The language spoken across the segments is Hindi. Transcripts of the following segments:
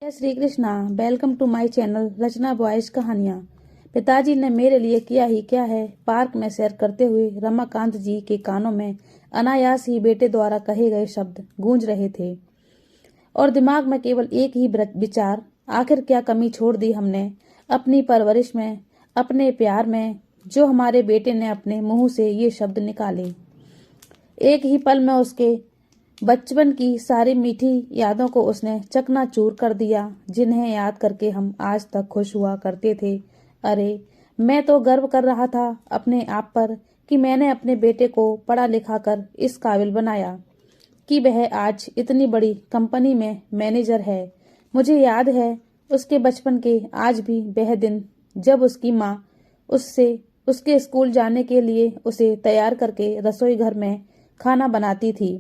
जय Shri Krishna. Welcome to my channel Rachna boys कहानियाँ। पिताजी ने मेरे लिए किया ही क्या है। पार्क में सैर करते हुए रमाकांत जी के कानों में अनायास ही बेटे द्वारा कहे गए शब्द गूंज रहे थे और दिमाग में केवल एक ही विचार, आखिर क्या कमी छोड़ दी हमने अपनी परवरिश में, अपने प्यार में, जो हमारे बेटे ने अपने मुंह से ये शब्द निकाले। एक ही पल में उसके बचपन की सारी मीठी यादों को उसने चकनाचूर कर दिया, जिन्हें याद करके हम आज तक खुश हुआ करते थे। अरे, मैं तो गर्व कर रहा था अपने आप पर कि मैंने अपने बेटे को पढ़ा लिखा कर इस काबिल बनाया कि वह आज इतनी बड़ी कंपनी में मैनेजर है। मुझे याद है उसके बचपन के आज भी वह दिन जब उसकी माँ उससे उसके स्कूल जाने के लिए उसे तैयार करके रसोई घर में खाना बनाती थी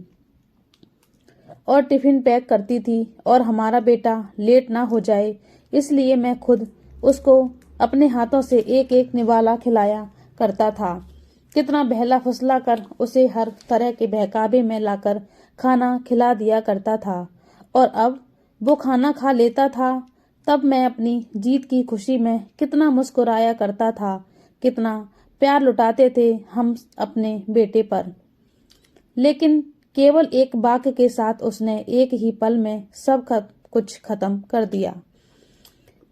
और टिफिन पैक करती थी, और हमारा बेटा लेट ना हो जाए इसलिए मैं खुद उसको अपने हाथों से एक एक निवाला खिलाया करता था। कितना बहला फुसला कर उसे हर तरह के बहकावे में लाकर खाना खिला दिया करता था, और अब वो खाना खा लेता था तब मैं अपनी जीत की खुशी में कितना मुस्कुराया करता था। कितना प्यार लुटाते थे हम अपने बेटे पर। लेकिन केवल एक वाक्य के साथ उसने एक ही पल में सब कुछ खत्म कर दिया।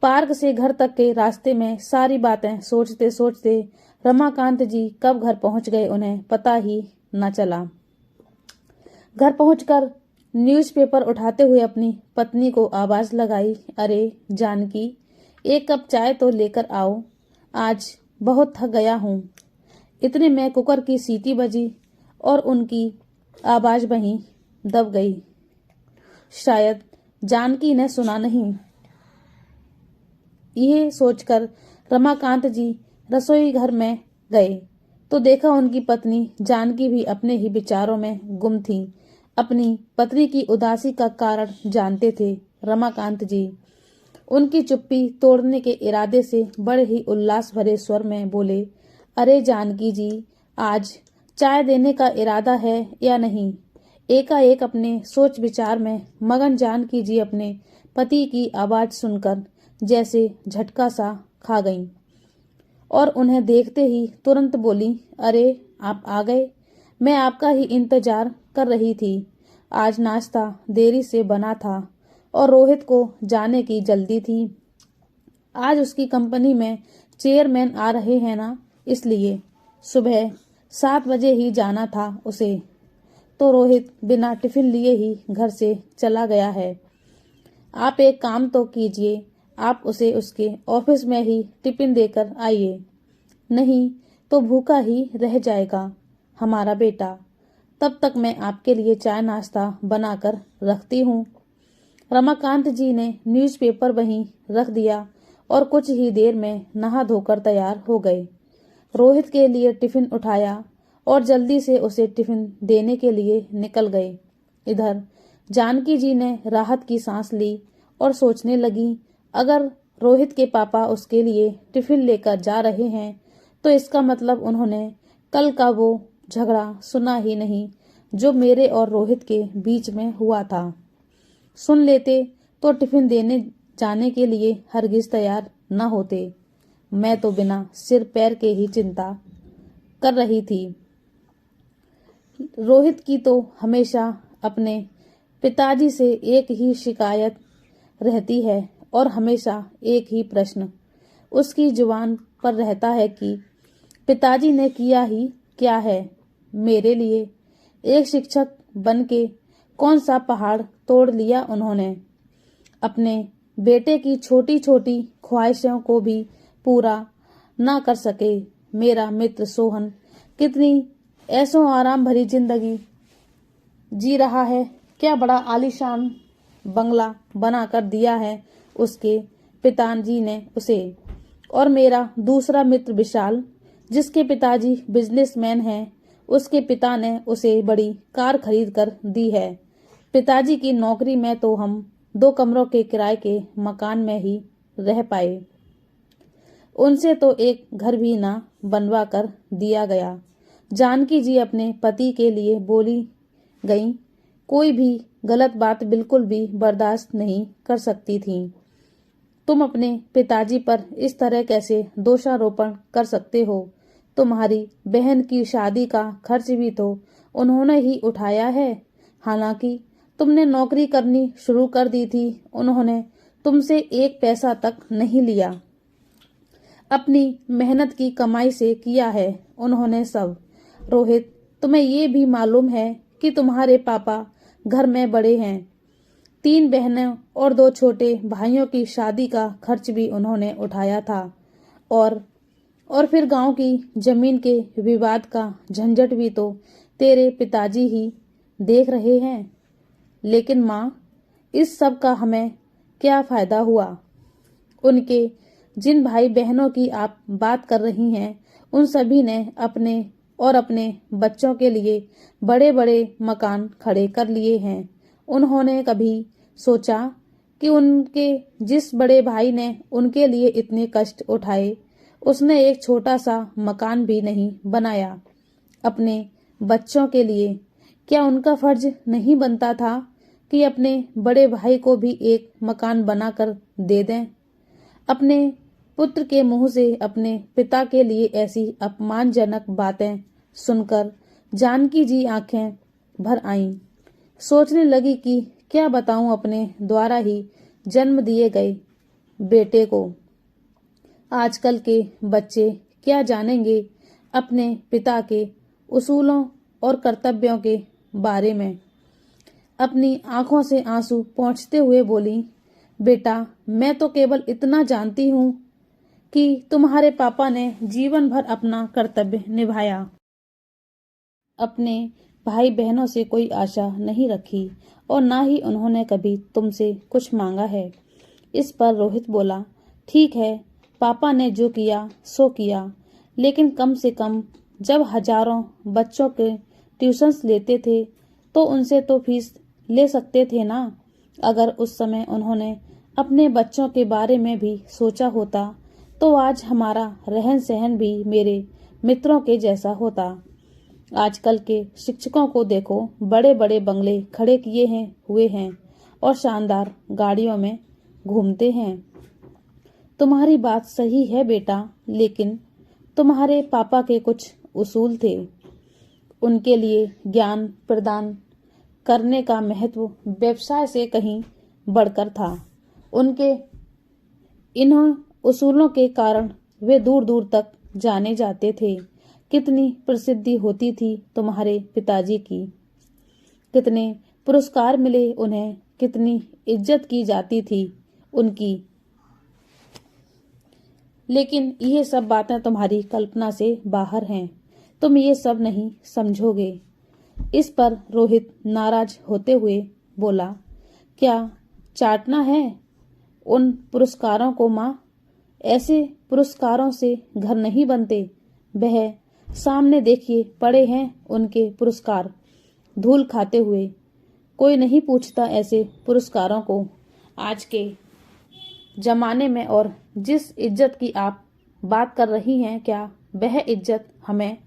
पार्क से घर तक के रास्ते में सारी बातें सोचते सोचते रमाकांत जी कब घर पहुंच गए उन्हें पता ही न चला। घर पहुंचकर न्यूज़पेपर उठाते हुए अपनी पत्नी को आवाज लगाई, अरे जानकी, एक कप चाय तो लेकर आओ, आज बहुत थक गया हूँ। इतने में कुकर की सीटी बजी और उनकी आवाज वहीं दब गई। शायद जानकी ने सुना नहीं। यह सोचकर रमाकांत जी रसोई घर में गए तो देखा उनकी पत्नी जानकी भी अपने ही विचारों में गुम थी। अपनी पत्नी की उदासी का कारण जानते थे रमाकांत जी। उनकी चुप्पी तोड़ने के इरादे से बड़े ही उल्लास भरे स्वर में बोले, अरे जानकी जी, आज चाय देने का इरादा है या नहीं? एकाएक अपने सोच विचार में मगन जानकी जी अपने पति की आवाज सुनकर जैसे झटका सा खा गईं और उन्हें देखते ही तुरंत बोली, अरे आप आ गए, मैं आपका ही इंतजार कर रही थी। आज नाश्ता देरी से बना था और रोहित को जाने की जल्दी थी। आज उसकी कंपनी में चेयरमैन आ रहे हैं ना, इसलिए सुबह 7 बजे ही जाना था उसे, तो रोहित बिना टिफिन लिए ही घर से चला गया है। आप एक काम तो कीजिए, आप उसे उसके ऑफिस में ही टिफिन देकर आइए, नहीं तो भूखा ही रह जाएगा हमारा बेटा। तब तक मैं आपके लिए चाय नाश्ता बनाकर रखती हूँ। रमाकांत जी ने न्यूज़पेपर वहीं रख दिया और कुछ ही देर में नहा धोकर तैयार हो गए। रोहित के लिए टिफिन उठाया और जल्दी से उसे टिफिन देने के लिए निकल गए। इधर जानकी जी ने राहत की सांस ली और सोचने लगी, अगर रोहित के पापा उसके लिए टिफिन लेकर जा रहे हैं तो इसका मतलब उन्होंने कल का वो झगड़ा सुना ही नहीं जो मेरे और रोहित के बीच में हुआ था। सुन लेते तो टिफिन देने जाने के लिए हरगिज तैयार न होते। मैं तो बिना सिर पैर के ही चिंता कर रही थी। रोहित की तो हमेशा अपने पिताजी से एक ही शिकायत रहती है और हमेशा एक ही प्रश्न उसकी जुबान पर रहता है कि पिताजी ने किया ही क्या है मेरे लिए। एक शिक्षक बन के कौन सा पहाड़ तोड़ लिया उन्होंने। अपने बेटे की छोटी छोटी ख्वाहिशों को भी पूरा ना कर सके। मेरा मित्र सोहन कितनी ऐसो आराम भरी जिंदगी जी रहा है, क्या बड़ा आलीशान बंगला बना कर दिया है उसके पिताजी ने उसे। और मेरा दूसरा मित्र विशाल, जिसके पिताजी बिजनेसमैन हैं, उसके पिता ने उसे बड़ी कार खरीद कर दी है। पिताजी की नौकरी में तो हम 2 कमरों के किराए के मकान में ही रह पाए। उनसे तो एक घर भी ना बनवा कर दिया गया। जानकी जी अपने पति के लिए बोली गई, कोई भी गलत बात बिल्कुल भी बर्दाश्त नहीं कर सकती थीं। तुम अपने पिताजी पर इस तरह कैसे दोषारोपण कर सकते हो? तुम्हारी बहन की शादी का खर्च भी तो उन्होंने ही उठाया है। हालांकि तुमने नौकरी करनी शुरू कर दी थी, उन्होंने तुमसे एक पैसा तक नहीं लिया। अपनी मेहनत की कमाई से किया है उन्होंने सब। रोहित, तुम्हें ये भी मालूम है कि तुम्हारे पापा घर में बड़े हैं। 3 बहनों और 2 छोटे भाइयों की शादी का खर्च भी उन्होंने उठाया था। और फिर गांव की जमीन के विवाद का झंझट भी तो तेरे पिताजी ही देख रहे हैं। लेकिन माँ, इस सब का हमें क्या फायदा हुआ? उनके जिन भाई बहनों की आप बात कर रही हैं, उन सभी ने अपने बच्चों के लिए बड़े बड़े मकान खड़े कर लिए हैं। उन्होंने कभी सोचा कि उनके जिस बड़े भाई ने उनके लिए इतने कष्ट उठाए, उसने एक छोटा सा मकान भी नहीं बनाया अपने बच्चों के लिए? क्या उनका फर्ज नहीं बनता था कि अपने बड़े भाई को भी एक मकान बनाकर दे दें? अपने पुत्र के मुंह से अपने पिता के लिए ऐसी अपमानजनक बातें सुनकर जानकी जी आंखें भर आईं। सोचने लगी कि क्या बताऊं अपने द्वारा ही जन्म दिए गए बेटे को। आजकल के बच्चे क्या जानेंगे अपने पिता के उसूलों और कर्तव्यों के बारे में। अपनी आंखों से आंसू पोंछते हुए बोली, बेटा, मैं तो केवल इतना जानती हूँ कि तुम्हारे पापा ने जीवन भर अपना कर्तव्य निभाया। अपने भाई बहनों से कोई आशा नहीं रखी और ना ही उन्होंने कभी तुमसे कुछ मांगा है। इस पर रोहित बोला, ठीक है, पापा ने जो किया सो किया, लेकिन कम से कम जब हजारों बच्चों के ट्यूशन्स लेते थे तो उनसे तो फीस ले सकते थे ना। अगर उस समय उन्होंने अपने बच्चों के बारे में भी सोचा होता तो आज हमारा रहन सहन भी मेरे मित्रों के जैसा होता। आजकल के शिक्षकों को देखो, बड़े बड़े बंगले खड़े किए हुए हैं और शानदार गाड़ियों में घूमते हैं। तुम्हारी बात सही है बेटा, लेकिन तुम्हारे पापा के कुछ उसूल थे। उनके लिए ज्ञान प्रदान करने का महत्व व्यवसाय से कहीं बढ़कर था। उनके इन उसूलों के कारण वे दूर दूर तक जाने जाते थे। कितनी प्रसिद्धि होती थी तुम्हारे पिताजी की, कितने पुरस्कार मिले उन्हें, कितनी इज्जत की जाती थी उनकी। लेकिन ये सब बातें तुम्हारी कल्पना से बाहर हैं, तुम ये सब नहीं समझोगे। इस पर रोहित नाराज होते हुए बोला, क्या चाटना है उन पुरस्कारों को माँ? ऐसे पुरस्कारों से घर नहीं बनते। वह सामने देखिए पड़े हैं उनके पुरस्कार धूल खाते हुए। कोई नहीं पूछता ऐसे पुरस्कारों को आज के जमाने में। और जिस इज्जत की आप बात कर रही हैं, क्या वह इज्जत हमें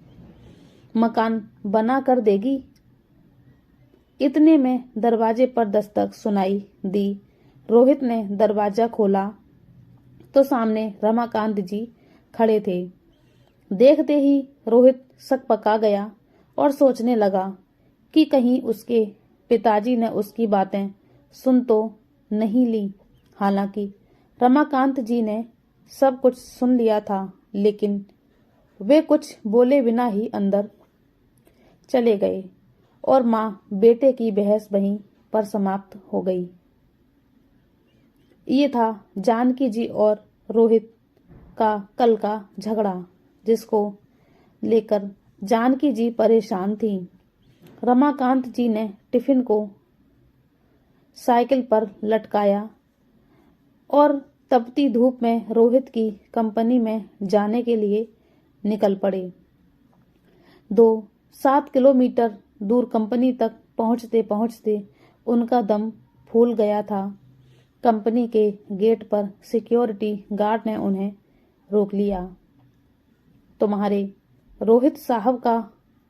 मकान बना कर देगी? इतने में दरवाजे पर दस्तक सुनाई दी। रोहित ने दरवाजा खोला तो सामने रमाकांत जी खड़े थे। देखते ही रोहित सकपका गया और सोचने लगा कि कहीं उसके पिताजी ने उसकी बातें सुन तो नहीं ली। हालांकि रमाकांत जी ने सब कुछ सुन लिया था, लेकिन वे कुछ बोले बिना ही अंदर चले गए और माँ बेटे की बहस वहीं पर समाप्त हो गई। ये था जानकी जी और रोहित का कल का झगड़ा, जिसको लेकर जानकी जी परेशान थी। रमाकांत जी ने टिफिन को साइकिल पर लटकाया और तपती धूप में रोहित की कंपनी में जाने के लिए निकल पड़े। 7 किलोमीटर दूर कंपनी तक पहुंचते पहुंचते उनका दम फूल गया था। कंपनी के गेट पर सिक्योरिटी गार्ड ने उन्हें रोक लिया। तुम्हारे रोहित साहब का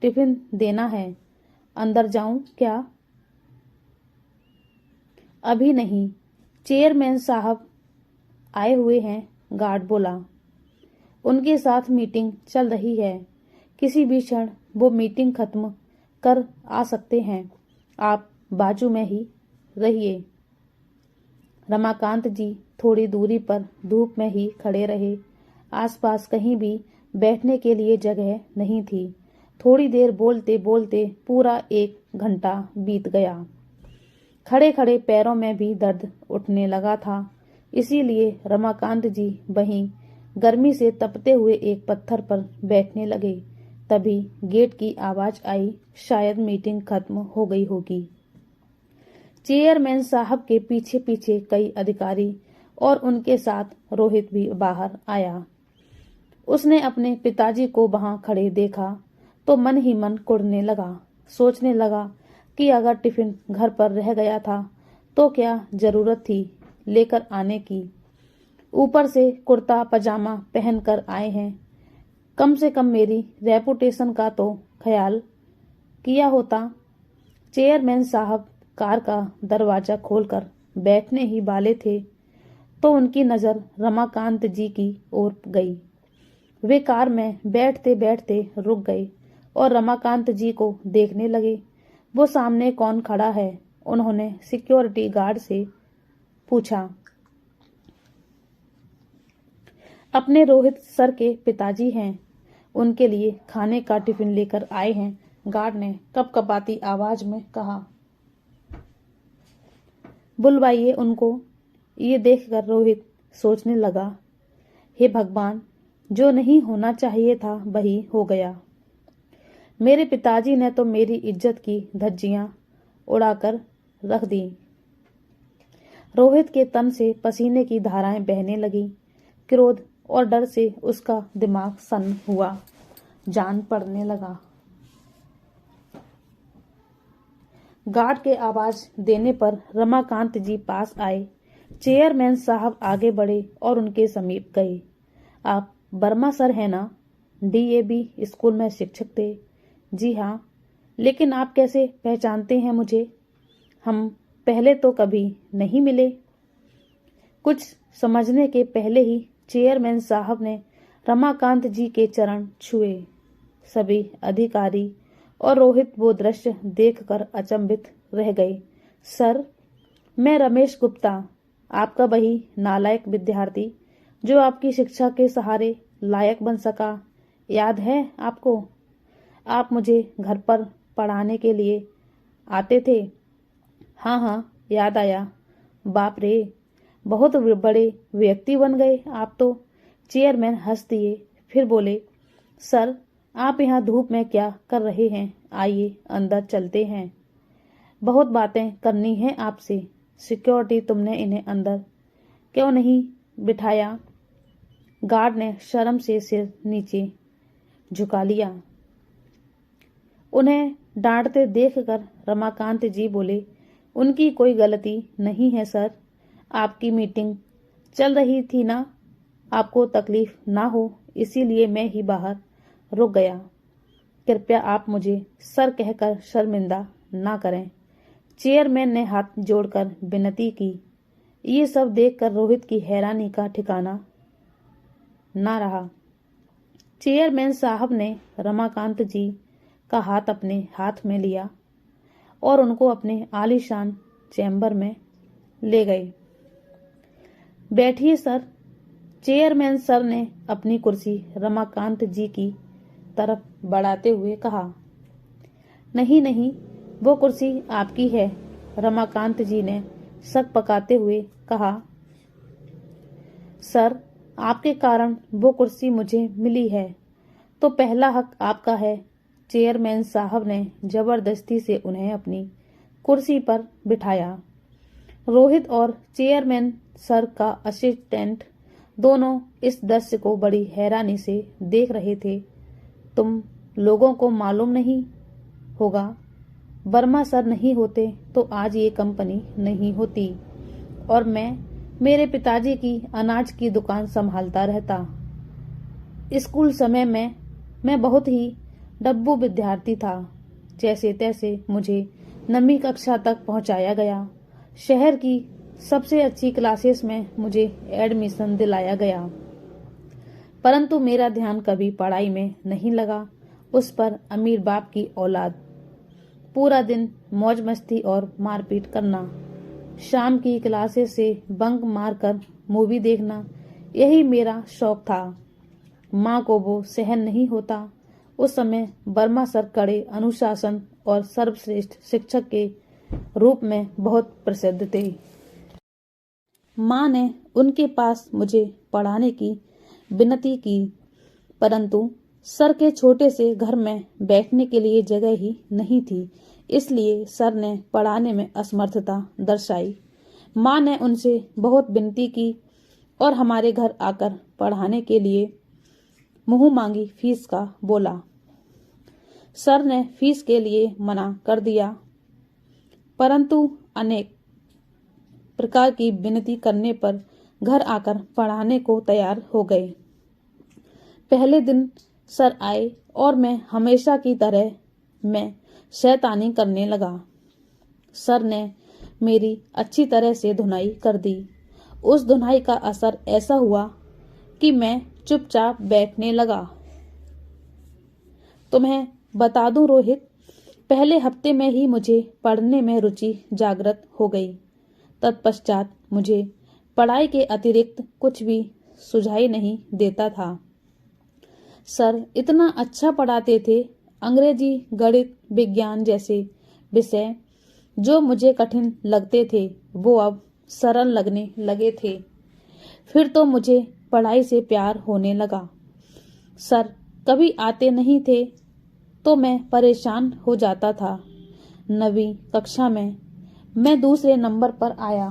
टिफिन देना है, अंदर जाऊं क्या? अभी नहीं, चेयरमैन साहब आए हुए हैं, गार्ड बोला। उनके साथ मीटिंग चल रही है, किसी भी क्षण वो मीटिंग खत्म कर आ सकते हैं, आप बाजू में ही रहिए। रमाकांत जी थोड़ी दूरी पर धूप में ही खड़े रहे। आसपास कहीं भी बैठने के लिए जगह नहीं थी। थोड़ी देर बोलते बोलते पूरा 1 घंटा बीत गया। खड़े खड़े पैरों में भी दर्द उठने लगा था, इसीलिए रमाकांत जी वहीं गर्मी से तपते हुए एक पत्थर पर बैठने लगे। तभी गेट की आवाज आई, शायद मीटिंग खत्म हो गई होगी। चेयरमैन साहब के पीछे पीछे कई अधिकारी और उनके साथ रोहित भी बाहर आया। उसने अपने पिताजी को वहां खड़े देखा तो मन ही मन कुढ़ने लगा। सोचने लगा कि अगर टिफिन घर पर रह गया था तो क्या जरूरत थी लेकर आने की। ऊपर से कुर्ता पजामा पहनकर आए हैं, कम से कम मेरी रेपुटेशन का तो ख्याल किया होता। चेयरमैन साहब कार का दरवाजा खोलकर बैठने ही वाले थे तो उनकी नजर रमाकांत जी की ओर गई। वे कार में बैठते बैठते रुक गए और रमाकांत जी को देखने लगे। वो सामने कौन खड़ा है? उन्होंने सिक्योरिटी गार्ड से पूछा। अपने रोहित सर के पिताजी हैं, उनके लिए खाने का टिफिन लेकर आए हैं, गार्ड ने कपकपाती आवाज में कहा। बुलवाइए उनको। ये देखकर रोहित सोचने लगा, हे भगवान, जो नहीं होना चाहिए था वही हो गया। मेरे पिताजी ने तो मेरी इज्जत की धज्जियां उड़ाकर रख दी। रोहित के तन से पसीने की धाराएं बहने लगी। क्रोध और डर से उसका दिमाग सन्न हुआ, जान पड़ने लगा। गार्ड के आवाज देने पर रमाकांत जी पास आए। चेयरमैन साहब आगे बढ़े और उनके समीप गए। आप वर्मा सर हैं ना? डीएवी स्कूल में शिक्षक थे। जी हाँ, लेकिन आप कैसे पहचानते हैं मुझे? हम पहले तो कभी नहीं मिले। कुछ समझने के पहले ही चेयरमैन साहब ने रमाकांत जी के चरण छुए। सभी अधिकारी और रोहित वो दृश्य देखकर अचंभित रह गए। सर, मैं रमेश गुप्ता, आपका वही नालायक विद्यार्थी जो आपकी शिक्षा के सहारे लायक बन सका, याद है आपको? आप मुझे घर पर पढ़ाने के लिए आते थे। हाँ हाँ, याद आया। बाप रे, बहुत बड़े व्यक्ति बन गए आप तो। चेयरमैन हंस दिए, फिर बोले, सर, आप यहाँ धूप में क्या कर रहे हैं? आइए अंदर चलते हैं, बहुत बातें करनी है आपसे। सिक्योरिटी, तुमने इन्हें अंदर क्यों नहीं बिठाया? गार्ड ने शर्म से सिर नीचे झुका लिया। उन्हें डांटते देखकर रमाकांत जी बोले, उनकी कोई गलती नहीं है सर, आपकी मीटिंग चल रही थी ना, आपको तकलीफ ना हो इसीलिए मैं ही बाहर रुक गया। कृपया आप मुझे सर कहकर शर्मिंदा ना करें। चेयरमैन ने हाथ जोड़कर विनती की। ये सब देखकर रोहित की हैरानी का ठिकाना ना रहा। चेयरमैन साहब ने रमाकांत जी का हाथ अपने हाथ में लिया और उनको अपने आलीशान चैम्बर में ले गए। बैठिए सर। चेयरमैन सर ने अपनी कुर्सी रमाकांत जी की तरफ बढ़ाते हुए कहा। नहीं नहीं, वो कुर्सी आपकी है, रमाकांत जी ने शक पकाते हुए कहा। सर, आपके कारण वो कुर्सी मुझे मिली है तो पहला हक आपका है। चेयरमैन साहब ने जबरदस्ती से उन्हें अपनी कुर्सी पर बिठाया। रोहित और चेयरमैन सर का असिस्टेंट दोनों इस दृश्य को बड़ी हैरानी से देख रहे थे। तुम लोगों को मालूम नहीं होगा, वर्मा सर नहीं होते तो आज ये कंपनी नहीं होती और मैं मेरे पिताजी की अनाज की दुकान संभालता रहता। स्कूल समय में मैं बहुत ही डब्बू विद्यार्थी था। जैसे तैसे मुझे 9वीं कक्षा तक पहुंचाया गया। शहर की सबसे अच्छी क्लासेस में मुझे एडमिशन दिलाया गया, परंतु मेरा ध्यान कभी पढ़ाई में नहीं लगा। उस पर अमीर बाप की औलाद, पूरा दिन मौज मस्ती और मारपीट करना, शाम की क्लासेस से बंक मारकर मूवी देखना, यही मेरा शौक था। माँ को वो सहन नहीं होता। उस समय वर्मा सर कड़े अनुशासन और सर्वश्रेष्ठ शिक्षक के रूप में बहुत प्रसिद्ध थे। माँ ने उनके पास मुझे पढ़ाने की विनती की, परंतु सर के छोटे से घर में बैठने के लिए जगह ही नहीं थी, इसलिए सर ने पढ़ाने में असमर्थता दर्शाई। माँ ने उनसे बहुत विनती की और हमारे घर आकर पढ़ाने के लिए मुंह मांगी फीस का बोला। सर ने फीस के लिए मना कर दिया, परंतु अनेक प्रकार की विनती करने पर घर आकर पढ़ाने को तैयार हो गए। पहले दिन सर आए और मैं हमेशा की तरह मैं शैतानी करने लगा। सर ने मेरी अच्छी तरह से धुनाई कर दी। उस धुनाई का असर ऐसा हुआ कि मैं चुपचाप बैठने लगा। तुम्हें बता दूं रोहित, पहले हफ्ते में ही मुझे पढ़ने में रुचि जागृत हो गई। तत्पश्चात मुझे पढ़ाई के अतिरिक्त कुछ भी सुझाई नहीं देता था। सर इतना अच्छा पढ़ाते थे। अंग्रेजी, गणित, विज्ञान जैसे विषय जो मुझे कठिन लगते थे वो अब सरल लगने लगे थे। फिर तो मुझे पढ़ाई से प्यार होने लगा। सर कभी आते नहीं थे तो मैं परेशान हो जाता था। 9वीं कक्षा में मैं दूसरे नंबर पर आया।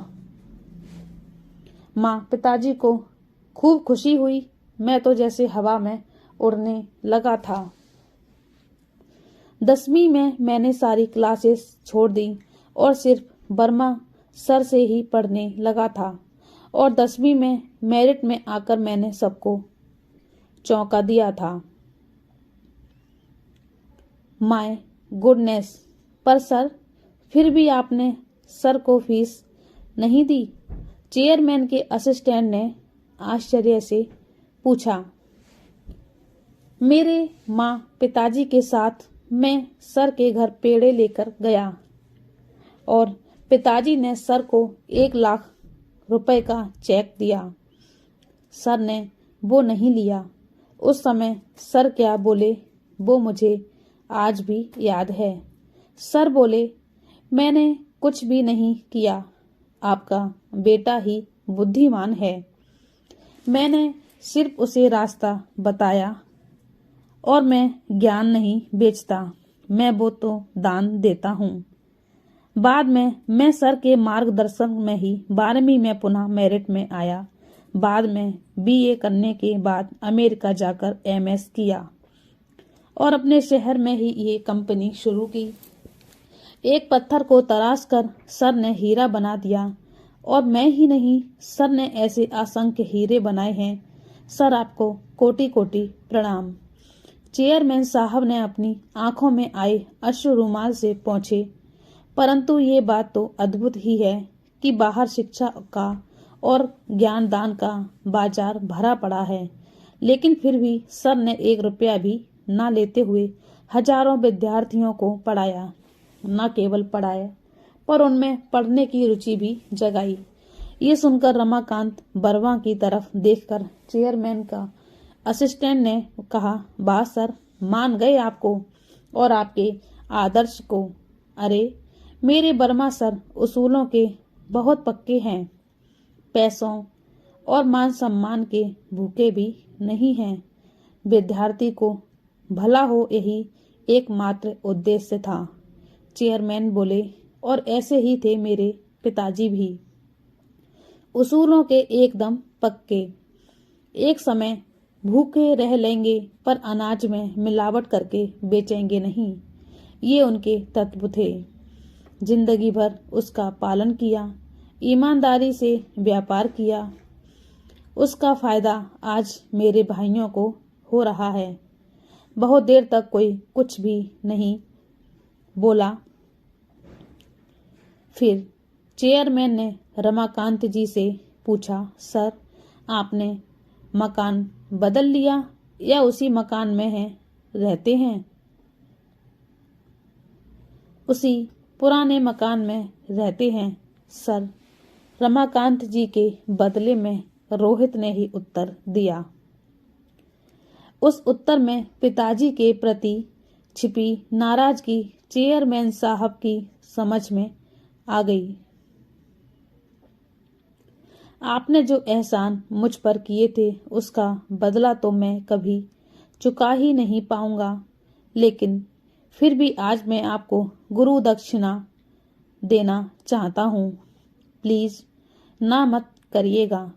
माँ पिताजी को खूब खुशी हुई। मैं तो जैसे हवा में उड़ने लगा था। 10वीं में मैंने सारी क्लासेस छोड़ दी और सिर्फ वर्मा सर से ही पढ़ने लगा था, और 10वीं में मेरिट में आकर मैंने सबको चौंका दिया था। माय गुडनेस, पर सर फिर भी आपने सर को फीस नहीं दी? चेयरमैन के असिस्टेंट ने आश्चर्य से पूछा। मेरे माँ पिताजी के साथ मैं सर के घर पेड़े लेकर गया और पिताजी ने सर को 1 लाख रुपए का चेक दिया। सर ने वो नहीं लिया। उस समय सर क्या बोले वो मुझे आज भी याद है। सर बोले, मैंने कुछ भी नहीं किया, आपका बेटा ही बुद्धिमान है। मैंने सिर्फ उसे रास्ता बताया और मैं ज्ञान नहीं बेचता, मैं वो तो दान देता हूँ। बाद में मैं सर के मार्गदर्शन में ही 12वीं में पुनः मेरिट में आया। बाद में बीए करने के बाद अमेरिका जाकर एमएस किया और अपने शहर में ही ये कंपनी शुरू की। एक पत्थर को तराश कर सर ने हीरा बना दिया, और मैं ही नहीं, सर ने ऐसे असंख्य हीरे बनाए हैं। सर आपको कोटि कोटि प्रणाम। चेयरमैन साहब ने अपनी आंखों में आए अश्रु रुमाल से पोंछे। परंतु ये बात तो अद्भुत ही है कि बाहर शिक्षा का और ज्ञान दान का बाजार भरा पड़ा है, लेकिन फिर भी सर ने 1 रुपया भी ना लेते हुए हजारों विद्यार्थियों को पढ़ाया। न केवल पढ़ाया पर उनमें पढ़ने की रुचि भी जगाई। ये सुनकर रमाकांत वर्मा की तरफ देखकर चेयरमैन का असिस्टेंट ने कहा, वाह सर, मान गए आपको और आपके आदर्श को। अरे मेरे वर्मा सर उसूलों के बहुत पक्के हैं, पैसों और मान सम्मान के भूखे भी नहीं हैं। विद्यार्थी को भला हो, यही एकमात्र उद्देश्य था। चेयरमैन बोले, और ऐसे ही थे मेरे पिताजी भी, उसूलों के एकदम पक्के। एक समय भूखे रह लेंगे पर अनाज में मिलावट करके बेचेंगे नहीं, ये उनके तत्व थे। जिंदगी भर उसका पालन किया, ईमानदारी से व्यापार किया। उसका फायदा आज मेरे भाइयों को हो रहा है। बहुत देर तक कोई कुछ भी नहीं बोला। फिर चेयरमैन ने रमाकांत जी से पूछा, सर आपने मकान बदल लिया या उसी मकान में रहते हैं? उसी पुराने मकान में रहते हैं सर, रमाकांत जी के बदले में रोहित ने ही उत्तर दिया। उस उत्तर में पिताजी के प्रति छिपी नाराजगी चेयरमैन साहब की समझ में आ गई। आपने जो एहसान मुझ पर किए थे उसका बदला तो मैं कभी चुका ही नहीं पाऊंगा, लेकिन फिर भी आज मैं आपको गुरु दक्षिणा देना चाहता हूँ। प्लीज ना मत करिएगा।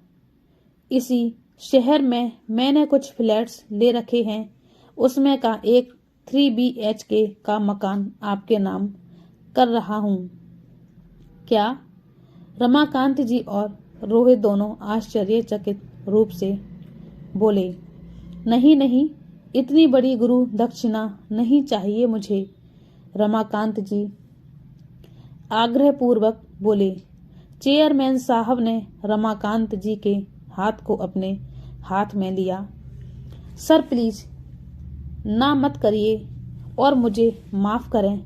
इसी शहर में मैंने कुछ फ्लैट्स ले रखे हैं, उसमें का एक 3 BHK का मकान आपके नाम कर रहा हूँ। क्या? रमाकांत जी और रोहित दोनों आश्चर्यचकित रूप से बोले, नहीं नहीं, इतनी बड़ी गुरु दक्षिणा नहीं चाहिए मुझे। रमाकांत जी आग्रहपूर्वक बोले। चेयरमैन साहब ने रमाकांत जी के हाथ को अपने हाथ में लिया। सर प्लीज ना मत करिए और मुझे माफ करें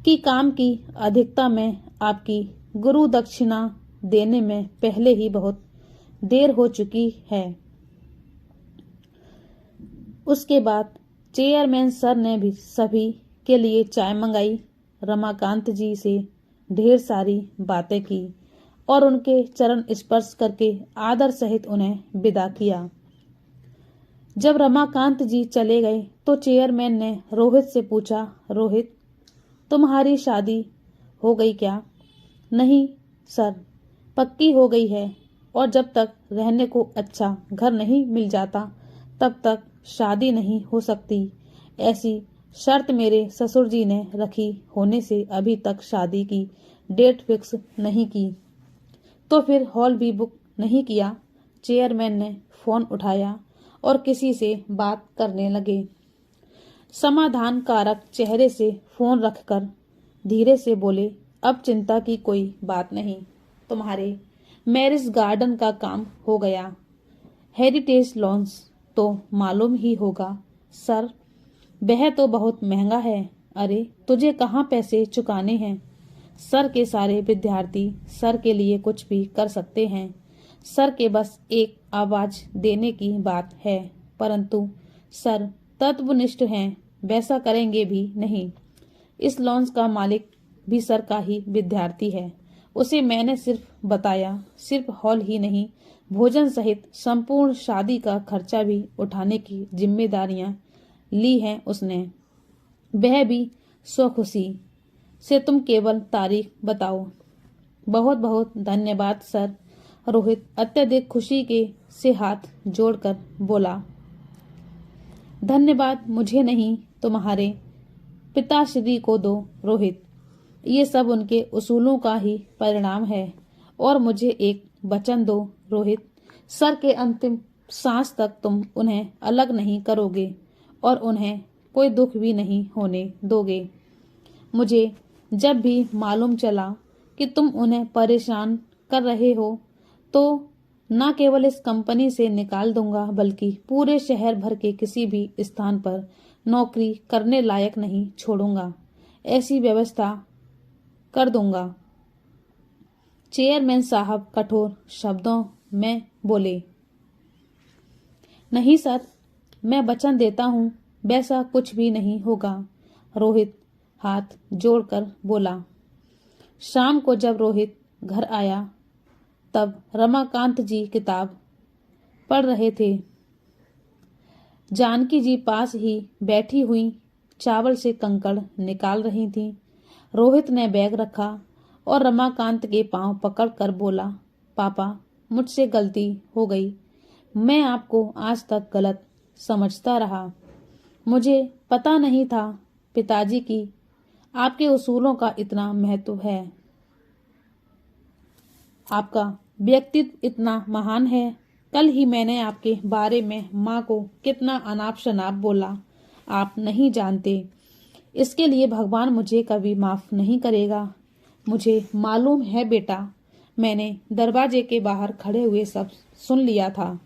कि काम की अधिकता में आपकी गुरु दक्षिणा देने में पहले ही बहुत देर हो चुकी है। उसके बाद चेयरमैन सर ने भी सभी के लिए चाय मंगाई, रमाकांत जी से ढेर सारी बातें की और उनके चरण स्पर्श करके आदर सहित उन्हें विदा किया। जब रमाकांत जी चले गए तो चेयरमैन ने रोहित से पूछा, रोहित तुम्हारी शादी हो गई क्या? नहीं सर, पक्की हो गई है और जब तक रहने को अच्छा घर नहीं मिल जाता तब तक शादी नहीं हो सकती। ऐसी शर्त मेरे ससुर जी ने रखी होने से अभी तक शादी की डेट फिक्स नहीं की। तो फिर हॉल भी बुक नहीं किया। चेयरमैन ने फोन उठाया और किसी से बात करने लगे। समाधान कारक चेहरे से फोन रखकर धीरे से बोले, अब चिंता की कोई बात नहीं, तुम्हारे मैरिज गार्डन का काम हो गया। हेरिटेज लॉन्स तो मालूम ही होगा सर, वह तो बहुत महंगा है। अरे तुझे कहाँ पैसे चुकाने हैं? सर के सारे विद्यार्थी सर के लिए कुछ भी कर सकते हैं। सर के बस एक आवाज देने की बात है, परंतु सर तत्वनिष्ठ हैं, वैसा करेंगे भी नहीं। इस लॉन्च का मालिक भी सर का ही विद्यार्थी है। उसे मैंने सिर्फ बताया, सिर्फ हॉल ही नहीं, भोजन सहित संपूर्ण शादी का खर्चा भी उठाने की जिम्मेदारियां ली हैं उसने। वह भी स्वखुशी से। तुम केवल तारीख बताओ। बहुत बहुत धन्यवाद सर, रोहित अत्यधिक खुशी के से हाथ जोड़कर बोला। धन्यवाद मुझे नहीं, तुम्हारे पिताश्री को दो रोहित, ये सब उनके उसूलों का ही परिणाम है। और मुझे एक वचन दो रोहित, सर के अंतिम सांस तक तुम उन्हें अलग नहीं करोगे और उन्हें कोई दुख भी नहीं होने दोगे। मुझे जब भी मालूम चला कि तुम उन्हें परेशान कर रहे हो तो न केवल इस कंपनी से निकाल दूंगा, बल्कि पूरे शहर भर के किसी भी स्थान पर नौकरी करने लायक नहीं छोड़ूंगा। ऐसी व्यवस्था कर दूंगा। चेयरमैन साहब कठोर शब्दों में बोले। नहीं सर, मैं वचन देता हूँ वैसा कुछ भी नहीं होगा, रोहित हाथ जोड़कर बोला। शाम को जब रोहित घर आया तब रमाकांत जी किताब पढ़ रहे थे। जानकी जी पास ही बैठी हुई चावल से कंकड़ निकाल रही थी। रोहित ने बैग रखा और रमाकांत के पांव पकड़कर बोला, पापा मुझसे गलती हो गई, मैं आपको आज तक गलत समझता रहा। मुझे पता नहीं था पिताजी की आपके उसूलों का इतना महत्व है, आपका व्यक्तित्व इतना महान है। कल ही मैंने आपके बारे में माँ को कितना अनाप शनाप बोला, आप नहीं जानते। इसके लिए भगवान मुझे कभी माफ नहीं करेगा। मुझे मालूम है बेटा, मैंने दरवाजे के बाहर खड़े हुए सब सुन लिया था।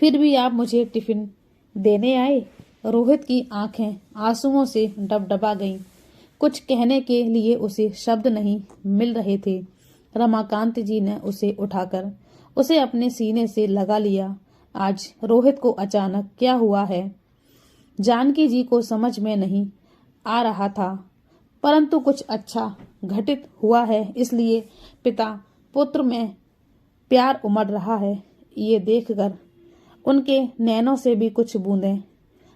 फिर भी आप मुझे टिफिन देने आए? रोहित की आंखें आंसुओं से डबडबा गईं। कुछ कहने के लिए उसे शब्द नहीं मिल रहे थे। रमाकांत जी ने उसे उठाकर उसे अपने सीने से लगा लिया। आज रोहित को अचानक क्या हुआ है, जानकी जी को समझ में नहीं आ रहा था, परंतु कुछ अच्छा घटित हुआ है, इसलिए पिता पुत्र में प्यार उमड़ रहा है। ये देखकर उनके नैनों से भी कुछ बूंदें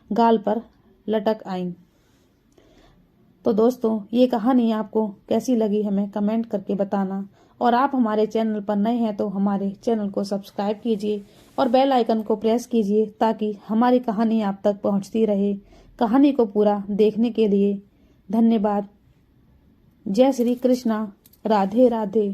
गाल पर लटक आईं। तो दोस्तों, ये कहानी आपको कैसी लगी हमें कमेंट करके बताना, और आप हमारे चैनल पर नए हैं तो हमारे चैनल को सब्सक्राइब कीजिए और बेल आइकन को प्रेस कीजिए ताकि हमारी कहानी आप तक पहुंचती रहे। कहानी को पूरा देखने के लिए धन्यवाद। जय श्री कृष्णा। राधे राधे।